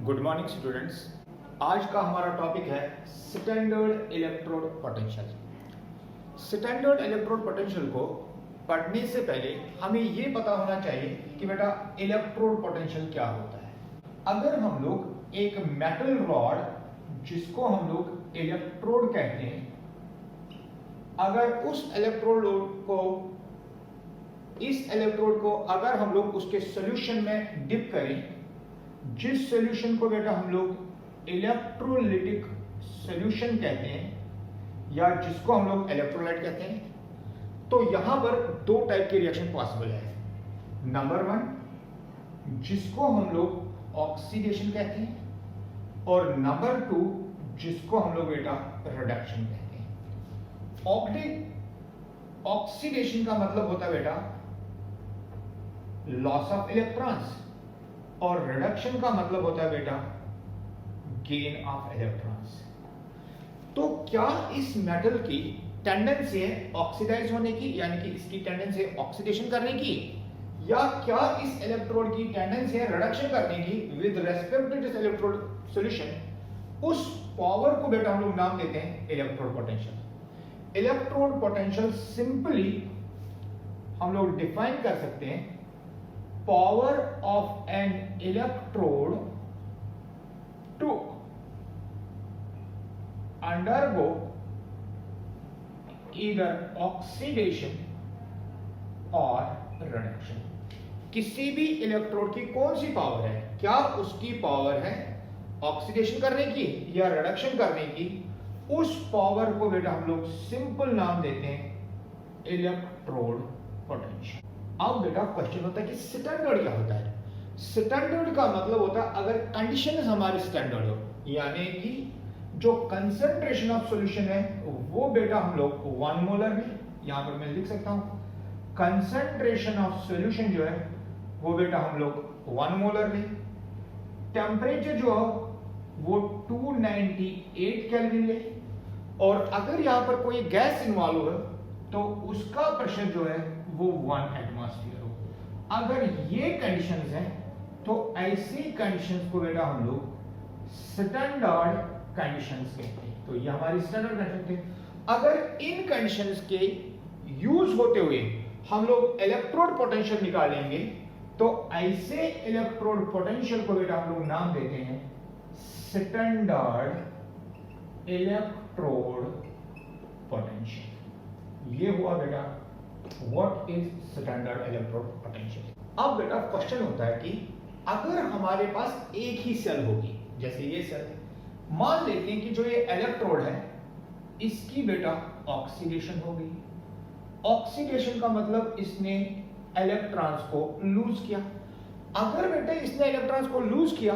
Good morning students. आज का हमारा टॉपिक है standard electrode potential. Standard electrode potential को पढ़ने से पहले हमें ये पता होना चाहिए कि बेटा इलेक्ट्रोड पोटेंशियल क्या होता है। अगर हम लोग एक मेटल रॉड जिसको हम लोग इलेक्ट्रोड कहते हैं, अगर इस इलेक्ट्रोड को अगर हम लोग उसके सॉल्यूशन में डिप करें, जिस सॉल्यूशन को बेटा हम लोग इलेक्ट्रोलिटिक सॉल्यूशन कहते हैं या जिसको हम लोग इलेक्ट्रोलाइट कहते हैं, तो यहां पर दो टाइप के रिएक्शन पॉसिबल है। नंबर वन, जिसको हम लोग ऑक्सीडेशन कहते हैं, और नंबर टू, जिसको हम लोग बेटा रिडक्शन कहते हैं। ऑक्सीडेशन का मतलब होता है बेटा लॉस ऑफ इलेक्ट्रॉन्स, और रिडक्शन का मतलब होता है बेटा गेन ऑफ इलेक्ट्रॉन्स। तो क्या इस मेटल की टेंडेंसी है ऑक्सीडाइज होने की, यानी कि इसकी टेंडेंसी है ऑक्सीडेशन करने की, या क्या इस इलेक्ट्रोड की टेंडेंसी है रिडक्शन करने की with respect to this electrode solution? उस पावर को बेटा हम लोग नाम देते हैं electrode potential. Electrode potential simply हम लोग डिफाइन कर सकते हैं power of an electrode to undergo either oxidation or reduction। किसी भी इलेक्ट्रोड की कौन सी पावर है? क्या उसकी पावर है ऑक्सीडेशन करने की या रिडक्शन करने की? उस पावर को बेटा हम लोग सिंपल नाम देते हैं इलेक्ट्रोड पोटेंशियल। अब बेटा क्वेश्चन होता है कि स्टैंडर्ड क्या होता है? स्टैंडर्ड का मतलब होता है अगर कंडीशन हमारे स्टैंडर्ड हो, यानी कि जो कंसंट्रेशन ऑफ सॉल्यूशन है वो बेटा हम लोग 1 मोलर में, यहां पर मैं लिख सकता हूं कंसंट्रेशन ऑफ सॉल्यूशन जो है वो बेटा हम लोग 1 मोलर में, टेम्परेचर जो है वो 298 केल्विन ले, और अगर यहां पर कोई गैस इन्वॉल्व है तो उसका प्रेशर जो है वो 1 एटमॉस्फेयर हो। अगर ये कंडीशंस हैं तो ऐसी कंडीशंस को बेटा हम लोग स्टैंडर्ड कंडीशंस कहते हैं। तो ये हमारी स्टैंडर्ड कंडीशन थे। अगर इन कंडीशंस के यूज होते हुए हम लोग इलेक्ट्रोड पोटेंशियल निकालेंगे तो ऐसे इलेक्ट्रोड पोटेंशियल को बेटा हम लोग नाम देते हैं स्टैंडर्ड इलेक्ट्रोड पोटेंशियल। ये हुआ बेटा what is standard electrode potential. अब बेटा क्वेश्चन होता है कि अगर हमारे पास एक ही सेल होगी, जैसे ये सेल, मान लेते हैं कि जो ये इलेक्ट्रोड है इसकी बेटा ऑक्सीडेशन हो गई। ऑक्सीडेशन का मतलब इसने इलेक्ट्रॉन्स को लूज किया। अगर बेटा इसने इलेक्ट्रॉन्स को लूज किया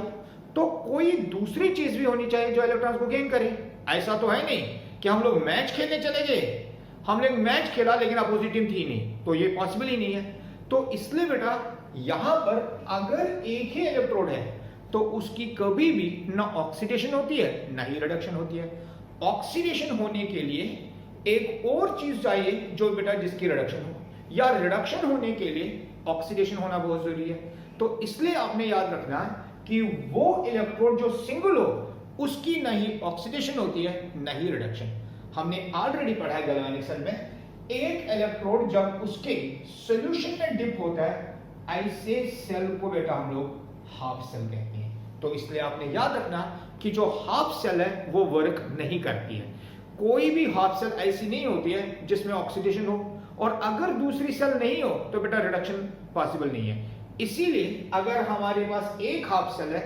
तो कोई दूसरी चीज भी होनी चाहिए जो इलेक्ट्रॉन्स को गेन करे। ऐसा तो है नहीं कि हम लोग मैच खेलने चले गए, हमने मैच खेला लेकिन अपोजिट टीम थी नहीं, तो ये पॉसिबल ही नहीं है। तो इसलिए बेटा यहां पर अगर एक ही इलेक्ट्रोड है तो उसकी कभी भी ना ऑक्सीडेशन होती है ना ही रिडक्शन होती है। ऑक्सीडेशन होने के लिए एक और चीज चाहिए जो बेटा जिसकी रिडक्शन हो, या रिडक्शन होने के लिए ऑक्सीडेशन होना बहुत जरूरी है। तो इसलिए आपने याद रखना है कि वो इलेक्ट्रोड जो सिंगल हो उसकी ना ही ऑक्सीडेशन होती है ना ही रिडक्शन। हमने ऑलरेडी पढ़ा है गैल्वेनिक सेल में, एक इलेक्ट्रोड जब उसके सॉल्यूशन में डिप होता है ऐसे सेल को बेटा हम लोग हाफ सेल कहते हैं। तो इसलिए आपने याद रखना कि जो हाफ सेल है वो वर्क नहीं करती है। कोई भी हाफ सेल ऐसी नहीं होती है जिसमें ऑक्सीडेशन हो, और अगर दूसरी सेल नहीं हो तो बेटा रिडक्शन पॉसिबल नहीं है। इसीलिए अगर हमारे पास एक हाफ सेल है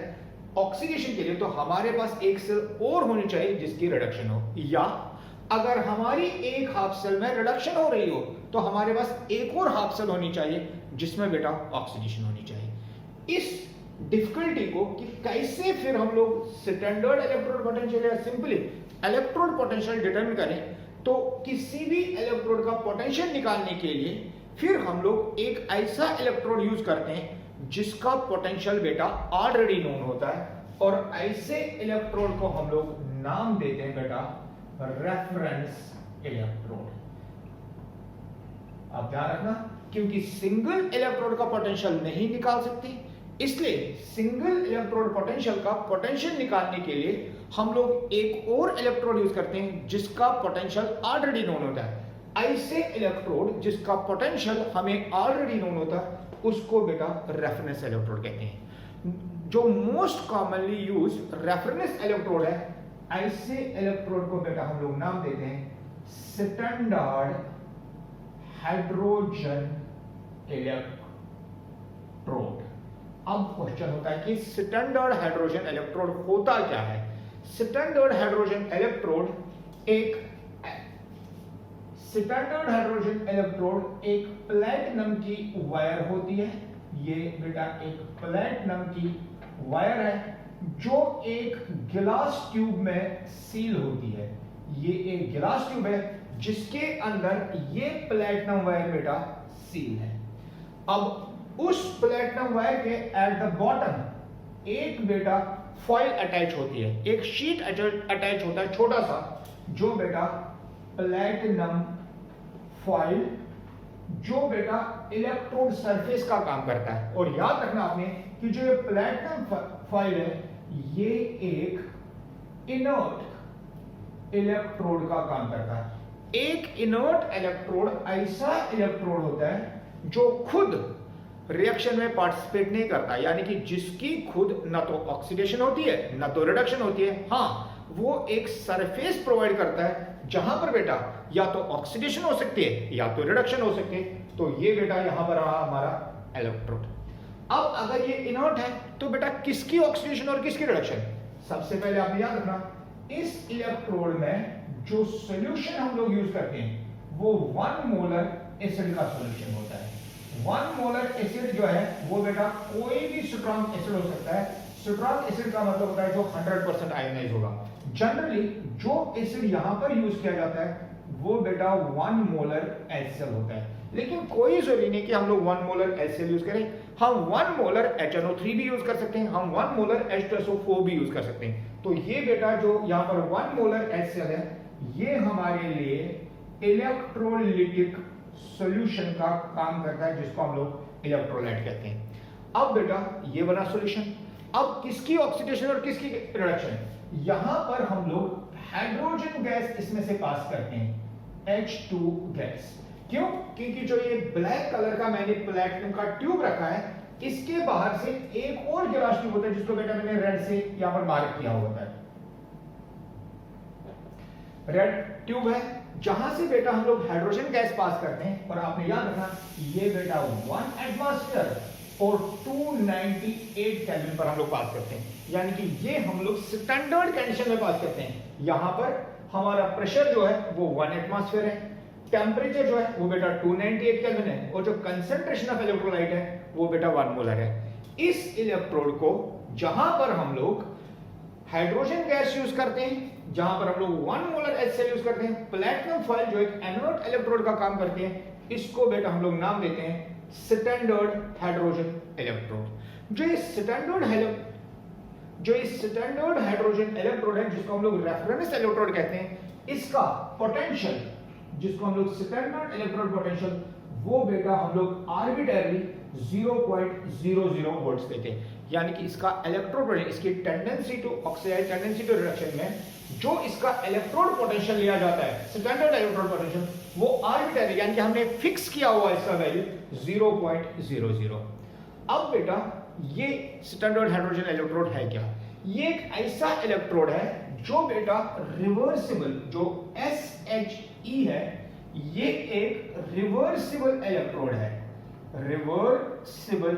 ऑक्सीडेशन के लिए तो हमारे पास एक सेल और होनी चाहिए जिसकी रिडक्शन हो, या अगर हमारी एक हाफ सेल में रिडक्शन हो रही हो तो हमारे पास एक और हाफ सेल होनी चाहिए जिसमें बेटा ऑक्सीडेशन होनी चाहिए। इस डिफिकल्टी को कि कैसे फिर हम लोग स्टैंडर्ड इलेक्ट्रोड पोटेंशियल या सिंपली इलेक्ट्रोड पोटेंशियल डिटरमिन करें, तो किसी भी इलेक्ट्रोड का पोटेंशियल निकालने के लिए फिर हम लोग एक ऐसा इलेक्ट्रोड यूज करते हैं जिसका पोटेंशियल बेटा ऑलरेडी नोन होता है, और ऐसे इलेक्ट्रोड को हम लोग नाम देते हैं बेटा रेफरेंस इलेक्ट्रोड। आप ध्यान रखना, क्योंकि सिंगल इलेक्ट्रोड का पोटेंशियल नहीं निकाल सकते, इसलिए सिंगल इलेक्ट्रोड पोटेंशियल का पोटेंशियल निकालने के लिए हम लोग एक और इलेक्ट्रोड यूज करते हैं जिसका पोटेंशियल ऑलरेडी नोन होता है। ऐसे इलेक्ट्रोड जिसका पोटेंशियल हमें ऑलरेडी नोन होता है उसको बेटा रेफरेंस इलेक्ट्रोड कहते हैं। जो most commonly use reference electrode है, ऐसे इलेक्ट्रोड को बेटा हम लोग नाम देते हैं स्टैंडर्ड हाइड्रोजन इलेक्ट्रोड। अब क्वेश्चन होता है कि स्टैंडर्ड हाइड्रोजन इलेक्ट्रोड होता क्या है। स्टैंडर्ड हाइड्रोजन इलेक्ट्रोड एक प्लेटिनम की वायर होती है। ये बेटा एक प्लेटिनम की वायर है जो एक गिलास ट्यूब में सील होती है। ये एक गिलास ट्यूब है जिसके अंदर ये प्लेटिनम वायर बेटा सील है। अब उस प्लेटिनम वायर के एट द बॉटम एक बेटा फॉइल अटैच होती है, एक शीट अटैच होता है छोटा सा, जो बेटा प्लेटिनम फॉइल, जो बेटा इलेक्ट्रोड सरफेस का काम करता है। और याद रखना आपने कि जो ये प्लेटिनम फॉइल है ये एक इनर्ट इलेक्ट्रोड का काम करता है। एक इनर्ट इलेक्ट्रोड ऐसा इलेक्ट्रोड होता है जो खुद रिएक्शन में पार्टिसिपेट नहीं करता, यानी कि जिसकी खुद न तो ऑक्सीडेशन होती है न तो रिडक्शन होती है। हाँ, वो एक सरफेस प्रोवाइड करता है जहां पर बेटा या तो ऑक्सीडेशन हो सकती है या तो रिडक्शन हो सकती है। तो ये बेटा यहां पर रहा हमारा इलेक्ट्रोड। अब अगर ये इनर्ट है तो बेटा किसकी ऑक्सीडेशन और किसकी रिडक्शन? सबसे पहले आपने याद रखना इस इलेक्ट्रोड में जो सॉल्यूशन हम लोग यूज करते हैं वो 1 मोलर एसिड का सॉल्यूशन होता है। 1 मोलर एसिड जो है वो बेटा कोई भी स्ट्रॉन्ग एसिड हो सकता है। स्ट्रॉन्ग एसिड का मतलब होता है जो 100% आयोनाइज होगा। जनरली जो एसिड यहां पर यूज किया जाता है वो बेटा 1 मोलर HCl होता है। लेकिन कोई जरूरी नहीं कि हम लोग 1 मोलर HCl यूज करें। हम 1 मोलर HNO3 भी यूज कर सकते हैं, हम 1 मोलर H2SO4 भी यूज कर सकते हैं। तो ये बेटा जो यहां पर 1 मोलर HCl है ये हमारे लिए इलेक्ट्रोलिटिक सॉल्यूशन का काम करता है जिसको हम लोग इलेक्ट्रोलाइट कहते हैं। अब बेटा ये बना सॉल्यूशन। अब किसकी ऑक्सीडेशन और किसकी रिडक्शन? यहां पर हम लोग हाइड्रोजन गैस इसमें से पास करते हैं, H2 गैस। क्यों? क्योंकि जो ये ब्लैक कलर का मैंने प्लेटिनम का ट्यूब रखा है इसके बाहर से एक और गिलास ट्यूब होता है जिसको बेटा मैंने रेड से यहां पर मार्क किया होता है। रेड ट्यूब है जहां से बेटा हम लोग हाइड्रोजन गैस पास करते हैं। और आपने याद रखना ये बेटा 1 एटमॉस्फेयर और 298 केल्विन पर हम लोग पास करते हैं, यानी कि ये हम लोग स्टैंडर्ड कंडीशन में पास करते हैं। यहां पर हमारा प्रेशर जो है वो 1 एटमॉस्फेयर है, टेम्परेचर जो है वो बेटा 298 केल्विन है, और जो कंसंट्रेशन ऑफ इलेक्ट्रोलाइट है वो बेटा 1 मोलर है। इस इलेक्ट्रोड को जहां पर हम लोग हाइड्रोजन गैस यूज करते हैं, जहां पर हम लोग 1 मोलर HCl यूज करते हैं, प्लेटिनम फॉइल जो एक इनर्ट इलेक्ट्रोड का काम करते हैं, इसको बेटा हम लोग नाम देते हैं स्टैंडर्ड हाइड्रोजन इलेक्ट्रोड। जो इस स्टैंडर्ड हाइड्रोजन इलेक्ट्रोड है जिसको हम लोग रेफरेंस इलेक्ट्रोड कहते हैं, इसका पोटेंशियल जिसको हम लोग स्टैंडर्ड इलेक्ट्रोड पोटेंशियल वो बेटा हम लोग आर्बिट्ररी 0.00 वोल्ट्स देते हैं। यानी कि इसका इलेक्ट्रोड इसकी tendency to oxidize, tendency to reduction में जो इसका इलेक्ट्रोड पोटेंशियल लिया जाता है स्टैंडर्ड इलेक्ट्रोड पोटेंशियल वो आर्बिट्ररी, यानी कि हमने फिक्स किया हुआ इसका वैल्यू 0.00। अब बेटा ये स्टैंडर्ड हाइड्रोजन इलेक्ट्रोड है क्या? ये एक ऐसा इलेक्ट्रोड है जो बेटा रिवर्सिबल, जो SHE है ये एक रिवर्सिबल इलेक्ट्रोड है। रिवर्सिबल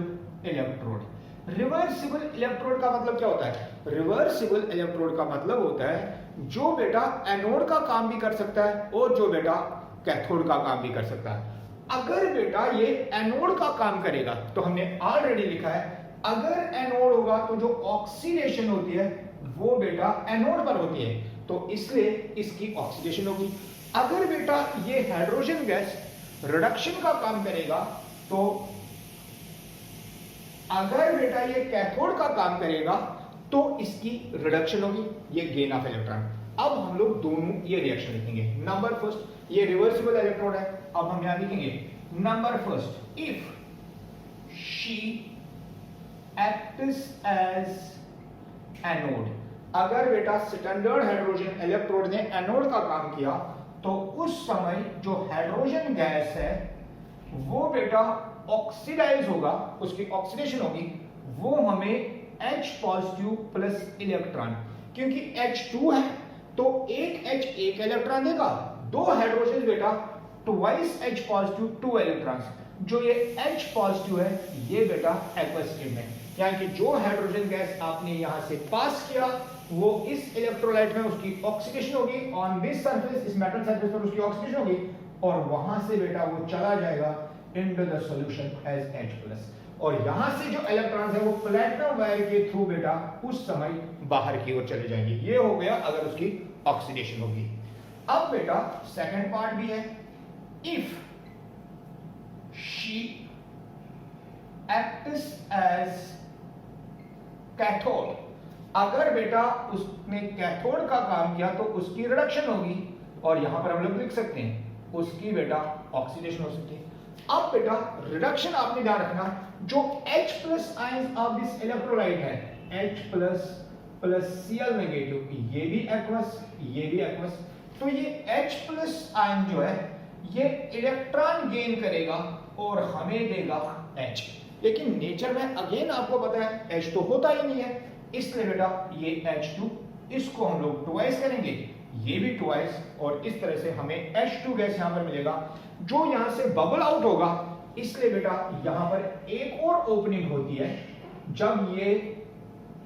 इलेक्ट्रोड का मतलब क्या होता है? रिवर्सिबल इलेक्ट्रोड का मतलब होता है जो बेटा एनोड का काम भी कर सकता है और जो बेटा कैथोड का काम भी कर सकता है। अगर बेटा ये एनोड का काम करेगा तो हमने ऑलरेडी लिखा है अगर एनोड होगा तो जो ऑक्सीडेशन होती है वो बेटा एनोड पर होती है, तो इसलिए इसकी ऑक्सीडेशन होगी। अगर बेटा ये हाइड्रोजन गैस रिडक्शन का काम करेगा तो अगर बेटा ये कैथोड का काम करेगा तो इसकी रिडक्शन होगी, ये गेन ऑफ इलेक्ट्रॉन। अब हम लोग दोनों ये रिएक्शन लिखेंगे। नंबर फर्स्ट ये रिवर्सिबल इलेक्ट्रोड है, अब हम यहां लिखेंगे number first if SHE acts as anode. अगर बेटा स्टैंडर्ड हाइड्रोजन इलेक्ट्रोड ने एनोड का काम किया तो उस समय जो हाइड्रोजन गैस है वो बेटा ऑक्सीडाइज होगा, उसकी ऑक्सीडेशन होगी, वो हमें H पॉजिटिव प्लस इलेक्ट्रॉन, क्योंकि H2 है तो एक H एक इलेक्ट्रॉन देगा, दो हाइड्रोजन बेटा ट्वाइस H पॉजिटिव 2 इलेक्ट्रॉन्स, जो ये H पॉजिटिव है ये बेटा एक्वस स्टेट में, यानी कि जो हाइड्रोजन गैस आपने यहां से पास किया वो इस इलेक्ट्रोलाइट में उसकी ऑक्सीडेशन होगी, ऑन दिस सरफेस, इस मेटल सरफेस पर उसकी ऑक्सीडेशन होगी और वहां से बेटा वो चला जाएगा into the solution as H+, और यहां से जो इलेक्ट्रॉन्स है वो प्लैटिनम वायर के थ्रू बेटा उस समय बाहर की ओर चले जाएंगे। ये हो गया अगर उसकी ऑक्सीडेशन होगी। अब बेटा सेकंड पार्ट भी है, if SHE acts as cathode, अगर बेटा उसने कैथोड का काम किया तो उसकी रिडक्शन होगी, और यहां पर हम लोग लिख सकते हैं उसकी बेटा ऑक्सीडेशन हो सकती है। अब बेटा रिडक्शन आपने ध्यान रखना, जो H+ ions of this electrolyte है H+ प्लस Cl नेगेटिव, ये भी एक्वस, ये भी एक्वस, तो ये H+ आयन जो है ये इलेक्ट्रॉन गेन करेगा और हमें देगा H, लेकिन नेचर में अगेन आपको पता है H तो होता ही नहीं है, इसलिए बेटा ये H2 इसको हम लोग ट्वाइस करेंगे, ये भी ट्वाइस, और इस तरह से हमें H2 गैस यहां पर मिलेगा जो यहां से बबल आउट होगा। इसलिए बेटा यहां पर एक और ओपनिंग होती है, जब ये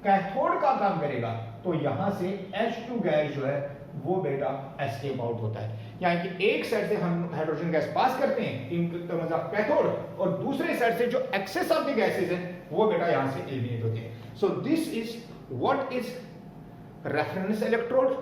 कैथोड का काम करेगा तो यहां से H2 गैस जो है वो बेटा एस्केप आउट होता है, यानी कि एक साइड से हम हाइड्रोजन गैस पास करते हैं इन टर्म्स ऑफ कैथोड, और दूसरे साइड से जो एक्सेस ऑफ द गैसेस हैं वो बेटा यहां से एलिमिनेट होते हैं। So this is what is reference electrode.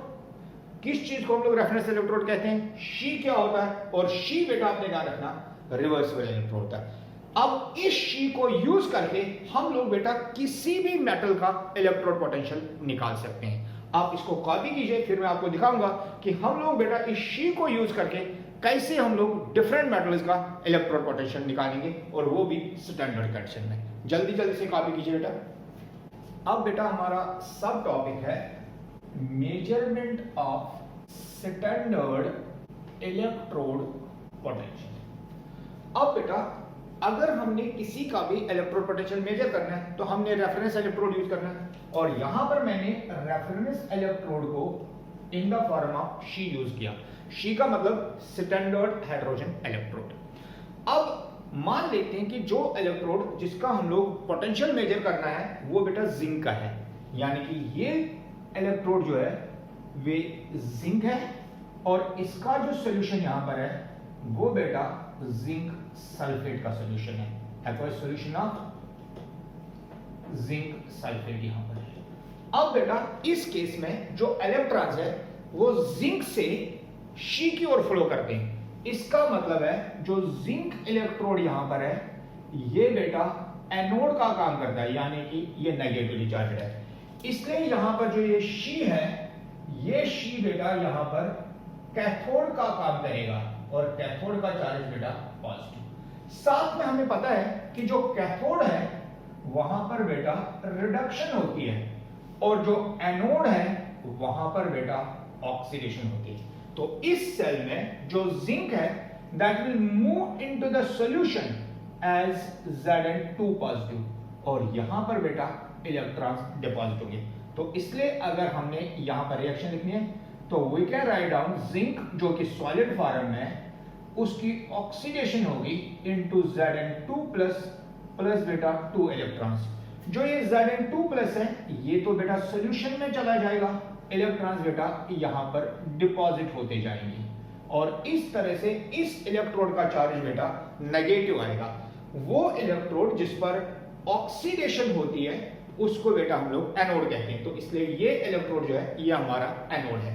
किस चीज को हम लोग रेफरेंस इलेक्ट्रोड कहते हैं? शी क्या होता है, और शी बेटा आपने ध्यान रखना रिवर्सिबल इलेक्ट्रोड होता है। अब इस शी को यूज करके हम लोग बेटा किसी भी मेटल का इलेक्ट्रोड पोटेंशियल निकाल सकते हैं। आप इसको कॉपी कीजिए, फिर मैं आपको दिखाऊंगा कि हम लोग बेटा इस शी को यूज करके कैसे हम लोग डिफरेंट मेटल्स का इलेक्ट्रोड पोटेंशियल निकालेंगे, और वो भी स्टैंडर्ड कंडीशन में। जल्दी जल्दी से कॉपी कीजिए बेटा। अब बेटा हमारा सब टॉपिक है measurement of standard electrode potential. अब बेटा अगर हमने किसी का भी इलेक्ट्रोड पोटेंशियल मेजर करना है तो हमने रेफरेंस इलेक्ट्रोड यूज करना है, और यहां पर मैंने रेफरेंस इलेक्ट्रोड को in the form of she use किया। शी का मतलब स्टैंडर्ड हाइड्रोजन इलेक्ट्रोड। अब मान लेते हैं कि जो इलेक्ट्रोड जिसका हम लोग पोटेंशियल मेजर करना है वो बेटा जिंक का है, यानी कि ये इलेक्ट्रोड जो है वे जिंक है, और इसका जो सॉल्यूशन यहां पर है वो बेटा जिंक सल्फेट का सॉल्यूशन है, aqueous solution of zinc sulphate यहां पर है। अब बेटा इस केस में जो इलेक्ट्रॉन्स है वो जिंक से शी की ओर फ्लो करते हैं, इसका मतलब है जो जिंक इलेक्ट्रोड यहां पर है ये बेटा एनोड का काम करता है, यानी कि ये नेगेटिवली चार्जड है, इसलिए यहां पर जो ये शी है ये शी बेटा यहां पर कैथोड का काम करेगा, और कैथोड का चार्ज बेटा पॉजिटिव। साथ में हमें पता है कि जो कैथोड है वहां पर बेटा रिडक्शन होती है, और जो एनोड है वहां पर बेटा ऑक्सीडेशन होती है। तो इस सेल में जो जिंक है that will move into the solution as Zn2 positive, और यहां पर बेटा इलेक्ट्रॉन्स डिपॉजिट होंगे। तो इसलिए अगर हमने यहां पर रिएक्शन लिखनी है तो we can write down zinc जो कि सॉलिड फॉर्म में है उसकी ऑक्सीडेशन होगी इनटू Zn2 प्लस बेटा 2 इलेक्ट्रॉन्स। जो ये Zn2 प्लस है ये तो बेटा सॉल्यूशन में चला जाएगा, इलेक्ट्रॉन्स बेटा यहां पर डिपॉजिट होते जाएंगे, और इस तरह से इस इलेक्ट्रोड का चार्ज बेटा नेगेटिव आएगा। वो इलेक्ट्रोड जिस पर ऑक्सीडेशन होती है उसको बेटा हम लोग एनोड कहते हैं, तो इसलिए ये इलेक्ट्रोड जो है ये हमारा एनोड है।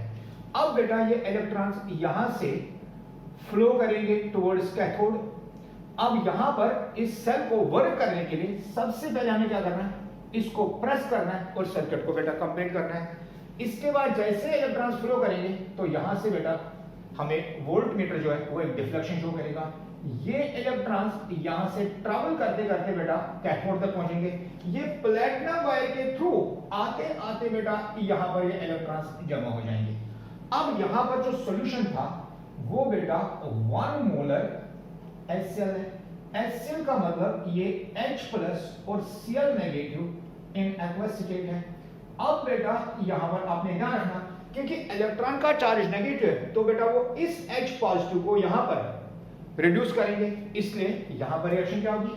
अब बेटा ये इलेक्ट्रॉन्स यहां से फ्लो करेंगे टुवर्ड्स कैथोड। अब यहां पर इस सेल को वर्क करने के लिए सबसे पहले हमें क्या करना है, इसको प्रेस करना है और सर्किट को बेटा कंप्लीट करना है। इसके बाद जैसे इलेक्ट्रॉन्स फ्लो करेंगे तो यहां से बेटा हमें वोल्ट मीटर जो है वो एक डिफ्लेक्शन शो करेगा, ये इलेक्ट्रॉन्स यहां से ट्रैवल करते करते बेटा कैथोड तक पहुंचेंगे। ये प्लेटिनम वायर के थ्रू आते आते बेटा यहां पर ये इलेक्ट्रॉन्स जमा हो जाएंगे। अब यहां पर जो सॉल्यूशन था वो बेटा 1 मोलर HCl है। HCl का मतलब ये H प्लस और Cl negative in aqueous state है। अब बेटा यहां पर आपने ध्यान रखना क्योंकि इलेक्ट्रॉन का चार्ज नेगेटिव है तो बेटा वो इस H पॉजिटिव को यहां पर रिड्यूस करेंगे, इसलिए यहां पर रिएक्शन क्या होगी,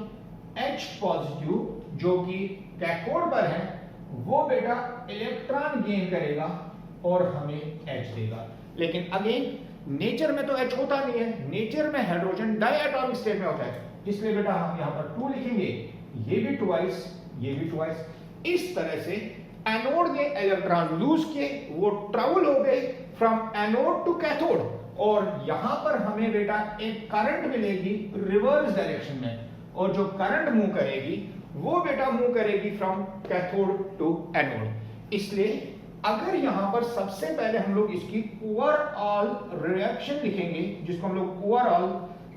H पॉजिटिव जो कि कैथोड पर है वो बेटा इलेक्ट्रॉन गेन करेगा और हमें H देगा। लेकिन अगेन नेचर में तो H होता नहीं है, नेचर में हाइड्रोजन डायटॉमिक स्टेट में होता है, इसलिए बेटा हम यहां पर 2 लिखेंगे, ये भी ट्वाइस, ये भी ट्वाइस। इस तरह से एनोड ने इलेक्ट्रॉन लूज किए, वो ट्रैवल हो गए फ्रॉम एनोड टू कैथोड और यहां पर हमें बेटा एक करंट मिलेगी रिवर्स डायरेक्शन में, और जो करंट मूव करेगी वो बेटा मूव करेगी फ्रॉम कैथोड टू एनोड। इसलिए अगर यहां पर सबसे पहले हम लोग इसकी ओवरऑल रिएक्शन लिखेंगे जिसको हम लोग ओवरऑल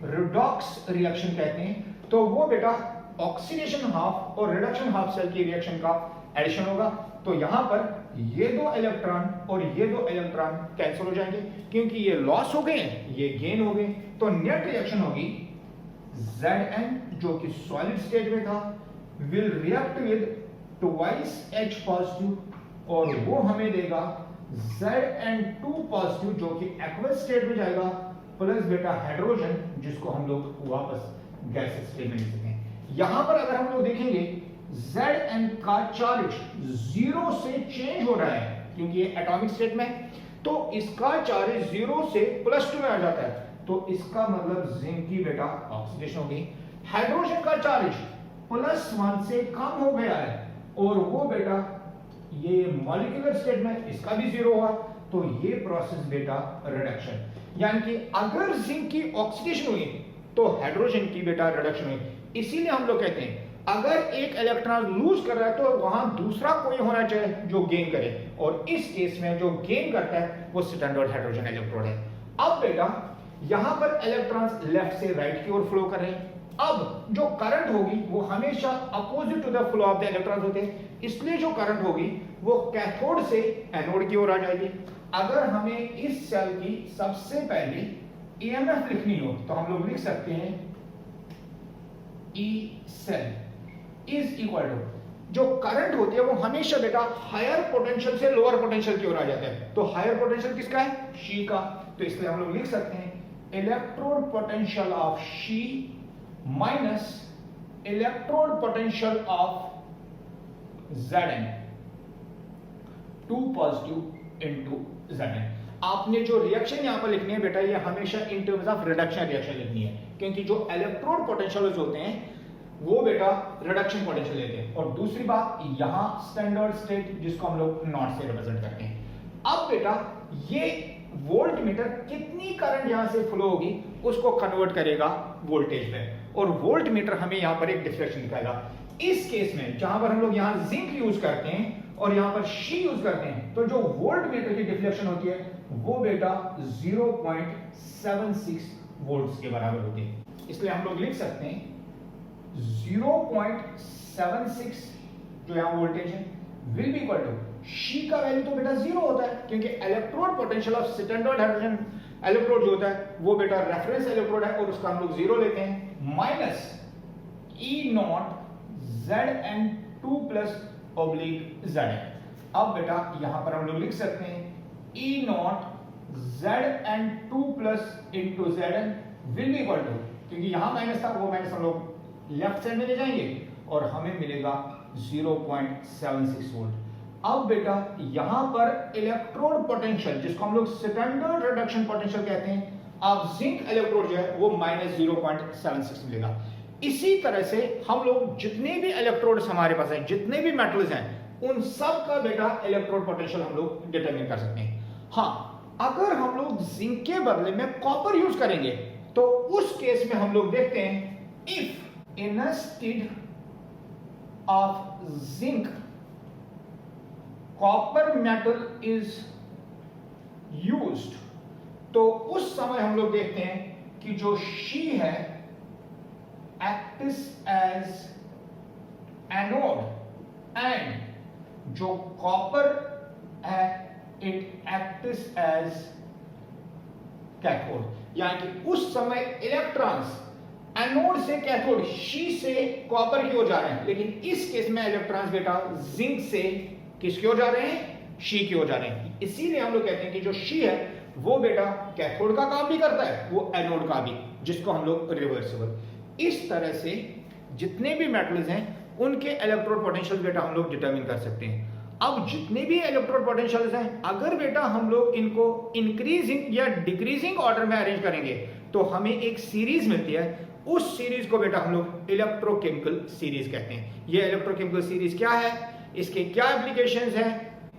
रिडॉक्स रिएक्शन कहते हैं, तो वो बेटा ऑक्सीडेशन हाफ और रिडक्शन हाफ सेल की रिएक्शन का एडिशन होगा। तो यहां पर ये 2 इलेक्ट्रॉन और ये 2 इलेक्ट्रॉन कैंसिल हो जाएंगे क्योंकि ये लॉस हो गए ये गेन हो गए, तो नेट रिएक्शन होगी Zn जो कि सॉलिड स्टेट में था will react with twice H positive और वो हमें देगा Zn2 पॉजिटिव जो कि एक्वस स्टेट में जाएगा प्लस बेटा हाइड्रोजन जिसको हम लोग वापस गैस स्टेट में लिख सकते हैं। यहां पर अगर हम लोग देखेंगे Zn का चार्ज 0 से चेंज हो रहा है क्योंकि ये एटॉमिक स्टेट में, तो इसका चार्ज 0 से +2 में आ जाता है, तो इसका मतलब जिंक की बेटा ऑक्सीडेशन होगी। हाइड्रोजन का चार्ज +1 से कम हो गया है और वो बेटा ये मॉलिक्यूलर स्टेट में इसका भी 0 हुआ, तो ये प्रोसेस बेटा रिडक्शन, यानी कि अगर जिंक की ऑक्सीडेशन हुई तो हाइड्रोजन की बेटा रिडक्शन हुई। इसीलिए हम लोग कहते हैं अगर एक इलेक्ट्रॉन लूज कर रहा है तो वहां दूसरा कोई होना चाहिए जो गेन करे, और इस केस में जो गेन करता है वो स्टैंडर्ड हाइड्रोजन इलेक्ट्रोड है। अब बेटा यहां पर इलेक्ट्रॉन्स लेफ्ट से राइट की ओर फ्लो कर रहे हैं। अब जो करंट होगी वो हमेशा opposite to the flow of the electrons होते हैं, इसलिए जो करंट होगी वो कैथोड से एनोड की ओर आ जाएगी। अगर हमें इस सेल की सबसे पहले ईएमएफ लिखनी हो तो हम लोग लिख सकते हैं E cell is equal to, जो करंट होती है वो हमेशा बेटा हायर पोटेंशियल से लोअर पोटेंशियल की ओर आ जाता है, तो हायर पोटेंशियल किसका है, शी का, तो इसलिए हम लोग लिख सकते हैं electrode potential of she minus electrode potential of Zn 2 positive into Zn। आपने जो रिएक्शन यहां पर लिखनी है बेटा ये हमेशा in terms of reduction reaction लिखनी है, क्योंकि जो इलेक्ट्रोड पोटेंशियल होते हैं वो बेटा रिडक्शन पोटेंशियल लेते हैं, और दूसरी बात यहां स्टैंडर्ड स्टेट जिसको हम लोग नॉट से रिप्रेजेंट करते हैं। अब बेटा ये वोल्ट मीटर कितनी करंट यहां से फ्लो होगी उसको कन्वर्ट करेगा वोल्टेज में, और वोल्ट मीटर हमें यहां पर एक डिफ्लेक्शन दिखाएगा। इस केस में जहां पर हम लोग यहां जिंक यूज करते हैं और यहां पर शी यूज करते हैं, तो जो वोल्ट मीटर की डिफ्लेक्शन होती है वो बेटा 0.76 वोल्ट्स के बराबर होती है। इसलिए हम लोग लिख सकते हैं 0.76 जो यहां वोल्टेज है will be equal to, SHE का वैल्यू तो बेटा 0 होता है क्योंकि electrode potential of standard hydrogen electrode जो होता है वो बेटा रेफरेंस इलेक्ट्रोड है और उसका हम लोग 0 लेते हैं, माइनस ई naught Zn2 plus oblique Zn। अब बेटा यहां पर हम लोग लिख सकते हैं E naught Zn2 plus into Zn will be equal to, क्योंकि यहां माइनस था वो माइनस हम लोग लेफ्ट साइड में ले जाएंगे और हमें मिलेगा 0.76 वोल्ट। अब बेटा यहां पर इलेक्ट्रोड पोटेंशियल जिसको हम लोग स्टैंडर्ड रिडक्शन पोटेंशियल कहते हैं, अब जिंक इलेक्ट्रोड जो है वो माइनस 0.76 मिलेगा। इसी तरह से हम लोग जितने भी इलेक्ट्रोड्स हमारे पास हैं, जितने भी मेटल्स हैं, उन सब का बेटा इलेक्ट्रोड पोटेंशियल हम लोग डिटरमिन कर सकते हैं। हाँ, अगर हम लोग जिंक के बदले में कॉपर यूज करेंगे तो उस केस में हम लोग देखते हैं if instead of zinc copper metal is used, तो उस समय हम लोग देखते हैं कि जो शी है acts as एनोड एंड जो कॉपर है इट एक्ट्स एज कैथोड। यानी कि उस समय इलेक्ट्रॉन्स एनोड से कैथोड शी से कॉपर की ओर जा रहे हैं, लेकिन इस केस में इलेक्ट्रॉन्स बेटा जिंक से किसकी ओर जा रहे हैं, शी की ओर जा रहे हैं। इसीलिए हम लोग कहते हैं कि जो शी है वो बेटा कैथोड का काम भी करता है, वो एनोड का भी, जिसको हम लोग रिवर्सिबल। इस तरह से जितने भी मेटल्स हैं उनके इलेक्ट्रोड पोटेंशियल बेटा हम लोग डिटरमिन कर सकते हैं। अब जितने भी इलेक्ट्रोड पोटेंशियल्स हैं, अगर बेटा हम लोग इनको इंक्रीजिंग या डिक्रीजिंग ऑर्डर में अरेंज करेंगे तो हमें एक सीरीज मिलती है। उस सीरीज को बेटा हम लोग इलेक्ट्रोकेमिकल सीरीज कहते हैं। ये इलेक्ट्रोकेमिकल सीरीज क्या है, इसके क्या एप्लीकेशंस हैं,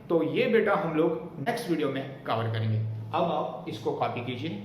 तो ये बेटा हम लोग नेक्स्ट वीडियो में कवर करेंगे। अब आप इसको कॉपी कीजिए।